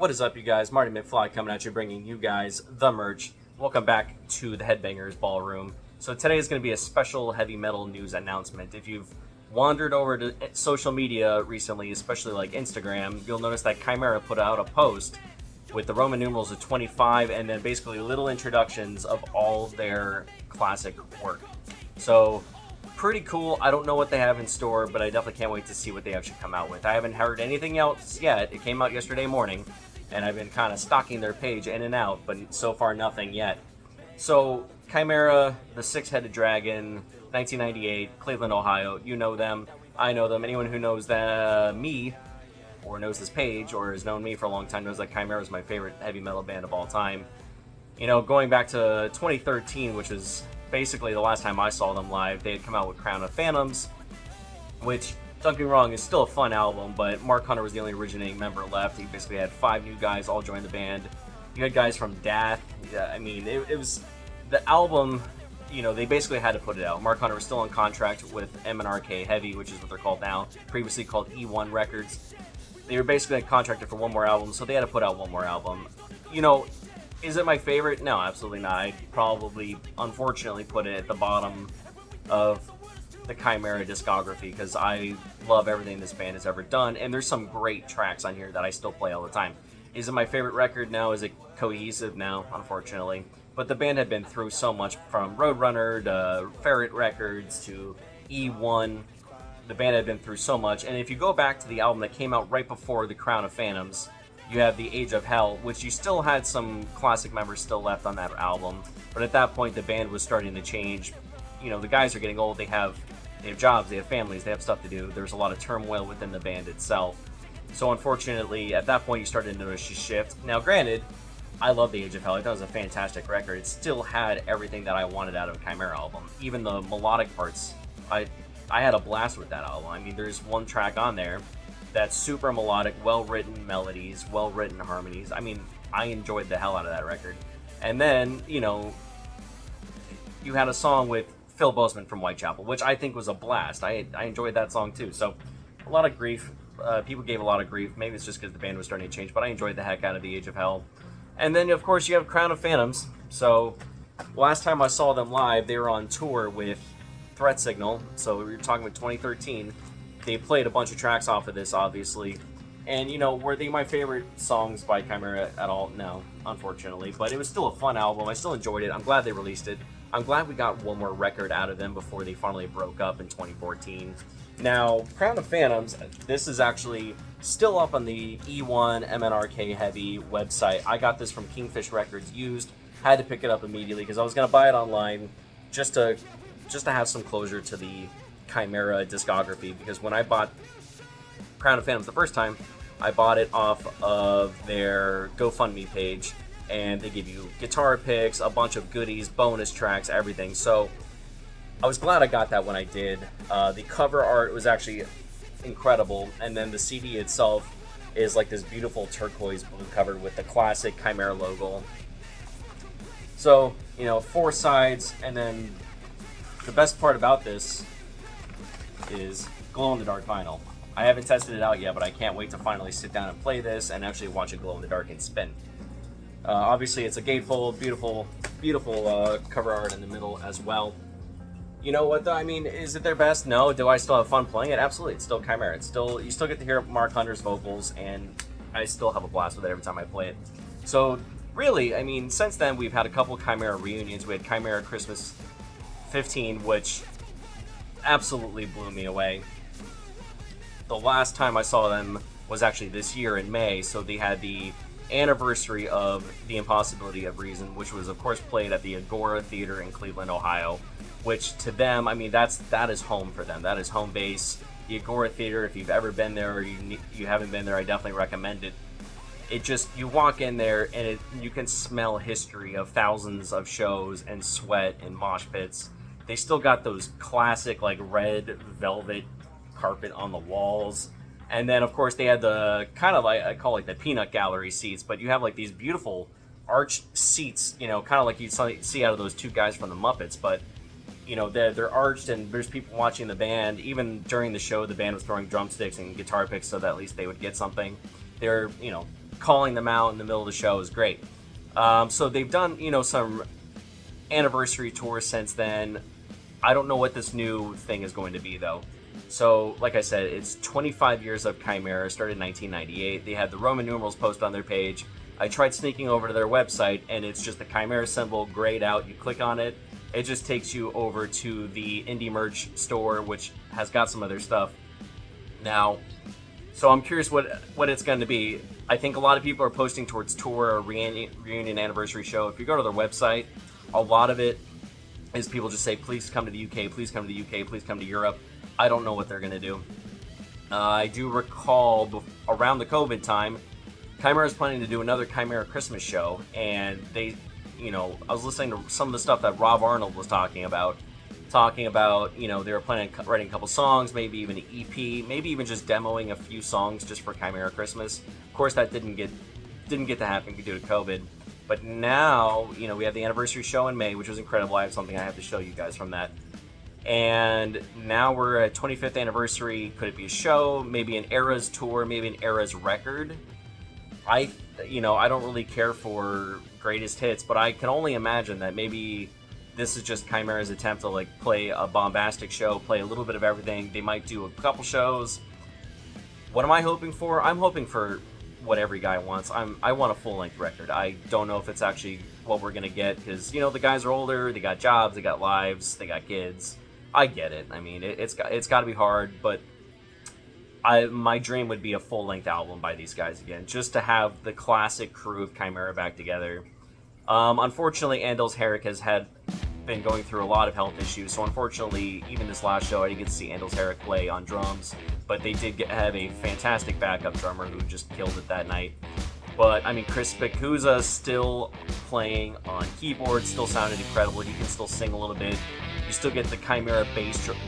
What is up, you guys? Marty McFly coming at you, bringing you guys the merch. Welcome back to the Headbangers Ballroom. So today is going to be a special heavy metal news announcement. If you've wandered over to social media recently, especially like Instagram, you'll notice that Chimaira put out a post with the Roman numerals of 25 and then basically little introductions of all their classic work. So pretty cool. I don't know what they have in store, but I definitely can't wait to see what they actually come out with. I haven't heard anything else yet. It came out yesterday morning, and I've been kind of stalking their page in and out, but so far nothing yet. So Chimaira, the six-headed dragon, 1998, Cleveland, Ohio. You know them. I know them. Anyone who knows me or knows this page or has known me for a long time knows that Chimaira is my favorite heavy metal band of all time. You know, going back to 2013, which is basically the last time I saw them live, they had come out with Crown of Phantoms, which, don't get me wrong, is still a fun album, but Mark Hunter was the only originating member left. He basically had 5 new guys all join the band. You had guys from Death. I mean, it was the album, you know, they basically had to put it out. Mark Hunter was still on contract with M&RK Heavy, which is what they're called now, previously called E1 Records. They were basically contracted for one more album, so they had to put out one more album. You know, is it my favorite? No, absolutely not. I'd probably, unfortunately, put it at the bottom of the Chimaira discography because I love everything this band has ever done, and there's some great tracks on here that I still play all the time. Is it my favorite record? No. Is it cohesive? No, unfortunately. But the band had been through so much, from Roadrunner to Ferret Records to E1. The band had been through so much, and if you go back to the album that came out right before the Crown of Phantoms, you have The Age of Hell, which you still had some classic members still left on that album, but at that point the band was starting to change. You know, the guys are getting old, they have jobs, they have families, they have stuff to do. There's a lot of turmoil within the band itself. So unfortunately, at that point you started to notice a shift. Now granted, I love The Age of Hell. I thought it was a fantastic record. It still had everything that I wanted out of a Chimaira album. Even the melodic parts, I had a blast with that album. I mean, there's one track on there that's super melodic, well-written melodies, well-written harmonies. I mean, I enjoyed the hell out of that record. And then, you know, you had a song with Phil Bozeman from Whitechapel, which I think was a blast. I enjoyed that song too. So, a lot of grief. People gave a lot of grief. Maybe it's just because the band was starting to change, but I enjoyed the heck out of The Age of Hell. And then, of course, you have Crown of Phantoms. So, last time I saw them live, they were on tour with Threat Signal. So, we were talking about 2013. They played a bunch of tracks off of this, obviously. And, you know, were they my favorite songs by Chimaira at all? No, unfortunately. But it was still a fun album. I still enjoyed it. I'm glad they released it. I'm glad we got one more record out of them before they finally broke up in 2014. Now, Crown of Phantoms, this is actually still up on the E1 M&RK Heavy website. I got this from Kingfish Records used. Had to pick it up immediately because I was going to buy it online just to have some closure to the Chimaira discography, because when I bought Crown of Phantoms the first time, I bought it off of their GoFundMe page, and they give you guitar picks, a bunch of goodies, bonus tracks, everything. So I was glad I got that when I did. The cover art was actually incredible, and then the CD itself is like this beautiful turquoise blue cover with the classic Chimaira logo. So, you know, 4 sides, and then the best part about this is glow-in-the-dark vinyl. I haven't tested it out yet, but I can't wait to finally sit down and play this and actually watch it glow in the dark and spin. Obviously, it's a gatefold, beautiful, beautiful cover art in the middle as well. You know what though? I mean, is it their best? No. Do I still have fun playing it? Absolutely. It's still Chimaira. It's still, you still get to hear Mark Hunter's vocals, and I still have a blast with it every time I play it. So really, I mean, since then we've had a couple Chimaira reunions. We had Chimaira Christmas 15, which absolutely blew me away. The last time I saw them was actually this year in May, so they had the anniversary of The Impossibility of Reason, which was of course played at the Agora Theater in Cleveland, Ohio, which to them, I mean, that is home for them. That is home base. The Agora Theater, if you've ever been there or you haven't been there, I definitely recommend it. It just, you walk in there and you can smell history of thousands of shows and sweat and mosh pits. They still got those classic like red velvet carpet on the walls. And then of course they had the kind of like, I call it the peanut gallery seats, but you have like these beautiful arched seats, you know, kind of like you'd see out of those 2 guys from the Muppets, but you know, they're arched and there's people watching the band. Even during the show, the band was throwing drumsticks and guitar picks so that at least they would get something. They're, you know, calling them out in the middle of the show is great. So they've done, some anniversary tours since then. I don't know what this new thing is going to be, though. So, like I said, it's 25 years of Chimaira, started in 1998. They had the Roman numerals posted on their page. I tried sneaking over to their website, and it's just the Chimaira symbol grayed out. You click on it, it just takes you over to the indie merch store, which has got some of their stuff now. So I'm curious what it's going to be. I think a lot of people are posting towards tour or reunion anniversary show. If you go to their website, a lot of it is people just say, please come to the UK, please come to the UK, please come to Europe. I don't know what they're going to do. I do recall around the COVID time, Chimaira is planning to do another Chimaira Christmas show, and they, I was listening to some of the stuff that Rob Arnold was talking about, they were planning on writing a couple songs, maybe even an EP, maybe even just demoing a few songs just for Chimaira Christmas. Of course, that didn't get to happen due to COVID. But now, we have the anniversary show in May, which was incredible. I have something I have to show you guys from that. And now we're at 25th anniversary. Could it be a show? Maybe an Eras tour? Maybe an Eras record? I don't really care for greatest hits, but I can only imagine that maybe this is just Chimaira's attempt to play a bombastic show, play a little bit of everything. They might do a couple shows. What am I hoping for? I'm hoping for what every guy wants. I want a full-length record. I don't know if it's actually what we're gonna get, because the guys are older, they got jobs, they got lives, they got kids. I get it. I mean, it's got to be hard, but my dream would be a full-length album by these guys again, just to have the classic crew of Chimaira back together. Unfortunately, Anders Herrick has been going through a lot of health issues, so unfortunately, even this last show, I didn't get to see Anders Herrick play on drums, but they did have a fantastic backup drummer who just killed it that night. But, I mean, Chris Spicuzza still playing on keyboard, still sounded incredible. He can still sing a little bit. You still get the Chimaira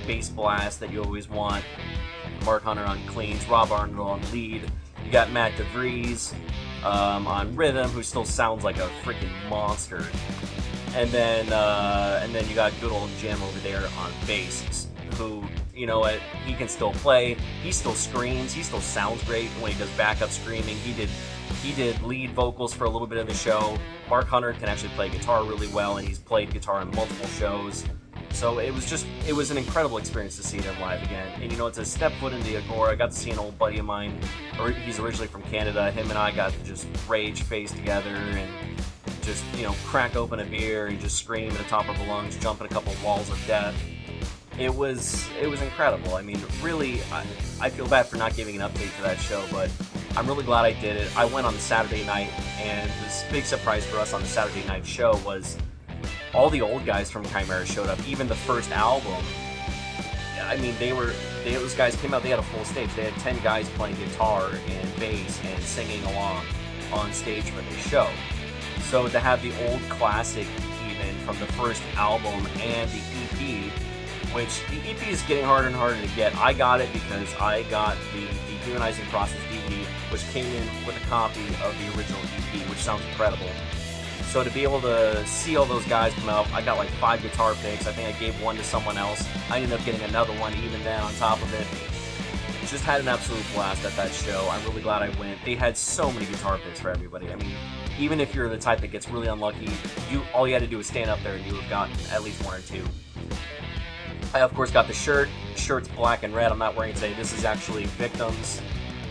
bass blast that you always want. Mark Hunter on cleans, Rob Arnold on lead. You got Matt DeVries on rhythm, who still sounds like a freaking monster. And then you got good old Jim over there on bass, who, he can still play. He still screams. He still sounds great when he does backup screaming. He did lead vocals for a little bit of the show. Mark Hunter can actually play guitar really well, and he's played guitar on multiple shows. So it was an incredible experience to see them live again. And it's a step foot into the Agora. I got to see an old buddy of mine, he's originally from Canada. Him and I got to just rage face together and just, crack open a beer and just scream at the top of our lungs, jump in a couple walls of death. It was incredible. I mean, really, I feel bad for not giving an update to that show, but I'm really glad I did it. I went on the Saturday night, and this big surprise for us on the Saturday night show was all the old guys from Chimaira showed up. Even the first album, I mean, those guys came out, they had a full stage. They had 10 guys playing guitar and bass and singing along on stage for the show. So to have the old classic even from the first album and the EP, which the EP is getting harder and harder to get. I got it because I got the Dehumanizing Process DVD, which came in with a copy of the original EP, which sounds incredible. So to be able to see all those guys come out, I got 5 guitar picks. I think I gave one to someone else. I ended up getting another one even then on top of it. Just had an absolute blast at that show. I'm really glad I went. They had so many guitar picks for everybody. I mean, even if you're the type that gets really unlucky, all you had to do was stand up there and you would have gotten at least 1 or 2. I, of course, got the shirt. The shirt's black and red. I'm not wearing it today. This is actually Victims,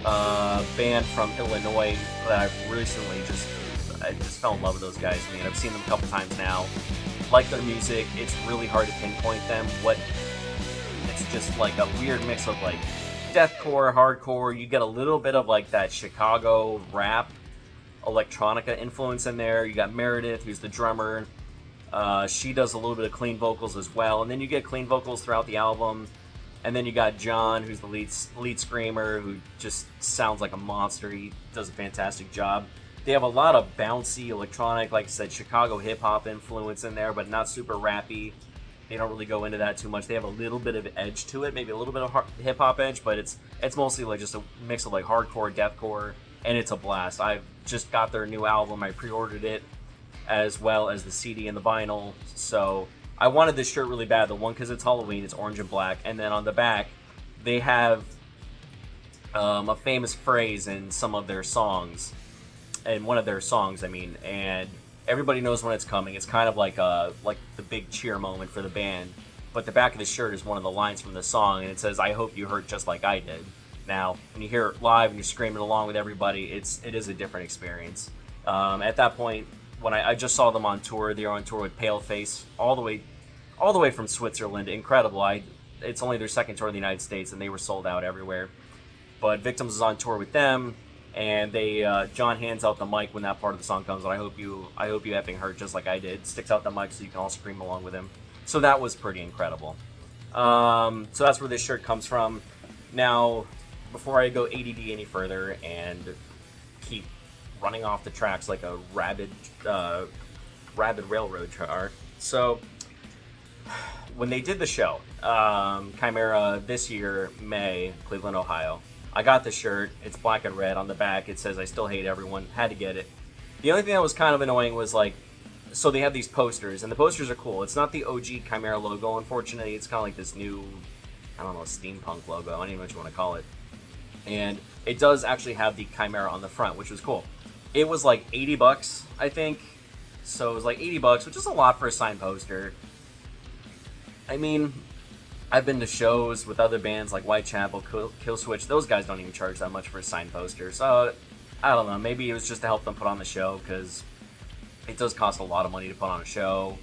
band from Illinois that I've recently I just fell in love with those guys. I mean, I've seen them a couple times now. Like their music. It's really hard to pinpoint them. It's just a weird mix of deathcore, hardcore. You get a little bit of that Chicago rap, electronica influence in there. You got Meredith, who's the drummer. She does a little bit of clean vocals as well. And then you get clean vocals throughout the album. And then you got John, who's the lead screamer, who just sounds like a monster. He does a fantastic job. They have a lot of bouncy electronic, like I said, Chicago hip-hop influence in there, but not super rappy. They don't really go into that too much. They have a little bit of edge to it, maybe a little bit of hip-hop edge, but it's mostly just a mix of hardcore, deathcore, and it's a blast. I've just got their new album. I pre-ordered it, as well as the CD and the vinyl. So I wanted this shirt really bad. The one, because it's Halloween, it's orange and black. And then on the back, they have a famous phrase in some of their songs and one of their songs, I mean, and everybody knows when it's coming. It's kind of like the big cheer moment for the band. But the back of the shirt is one of the lines from the song, and it says, "I hope you hurt just like I did." Now, when you hear it live and you're screaming along with everybody, it is a different experience. At that point, when I just saw them on tour, they were on tour with Paleface all the way from Switzerland. Incredible. It's only their second tour in the United States, and they were sold out everywhere. But Victims is on tour with them, and John hands out the mic when that part of the song comes. And I hope you effing hurt just like I did. Sticks out the mic so you can all scream along with him. So that was pretty incredible. So that's where this shirt comes from. Now, before I go ADD any further and keep running off the tracks like a rabid railroad car. So when they did the show, Chimaira this year, May, Cleveland, Ohio, I got the shirt. It's black and red. On the back, it says, "I still hate everyone." Had to get it. The only thing that was kind of annoying was so they have these posters, and the posters are cool. It's not the OG Chimaira logo, unfortunately. It's kind of like this new, I don't know, steampunk logo. I don't even know what you want to call it. And it does actually have the Chimaira on the front, which was cool. It was like $80, I think. So it was like $80, which is a lot for a signed poster. I mean, I've been to shows with other bands like Whitechapel, Killswitch. Those guys don't even charge that much for a signed poster. So I don't know. Maybe it was just to help them put on the show, because it does cost a lot of money to put on a show.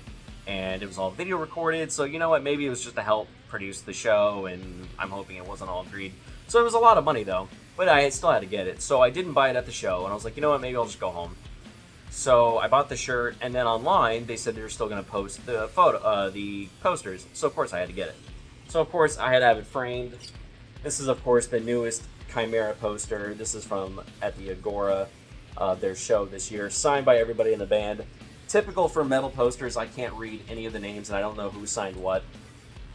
And it was all video recorded. So you know what? Maybe it was just to help produce the show, and I'm hoping it wasn't all greed. So it was a lot of money, though. But I still had to get it. So I didn't buy it at the show. And I was like, you know what? Maybe I'll just go home. So I bought the shirt. And then online, they said they were still going to post the the posters. So, of course, I had to get it. So, of course, I had to have it framed. This is, of course, the newest Chimaira poster. This is from at the Agora, their show this year. Signed by everybody in the band. Typical for metal posters, I can't read any of the names, and I don't know who signed what.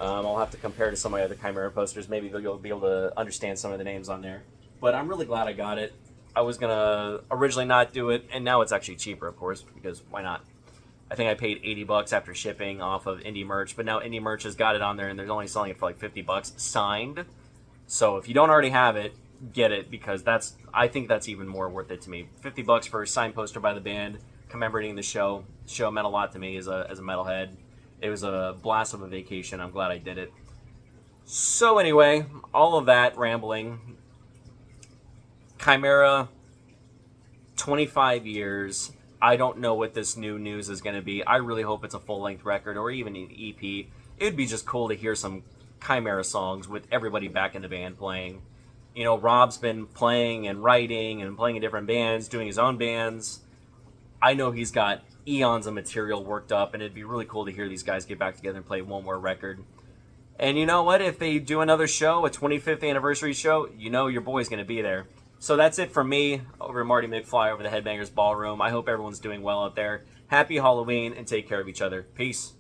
I'll have to compare to some of my other Chimaira posters. Maybe you'll be able to understand some of the names on there. But I'm really glad I got it. I was going to originally not do it, and now it's actually cheaper, of course, because why not? I think I paid $80 after shipping off of Indie Merch, but now Indie Merch has got it on there, and they're only selling it for like $50 signed. So if you don't already have it, get it, because I think that's even more worth it to me. $50 for a signed poster by the band commemorating the show. The show meant a lot to me as a metalhead. It was a blast of a vacation. I'm glad I did it. So anyway, all of that rambling. Chimaira, 25 years. I don't know what this new news is going to be. I really hope it's a full-length record or even an EP. It would be just cool to hear some Chimaira songs with everybody back in the band playing. You know, Rob's been playing and writing and playing in different bands, doing his own bands. I know he's got eons of material worked up, and it'd be really cool to hear these guys get back together and play one more record. And you know what? If they do another show, a 25th anniversary show, you know your boy's going to be there. So that's it from me over at Marty McFly over the Headbangers Ballroom. I hope everyone's doing well out there. Happy Halloween, and take care of each other. Peace.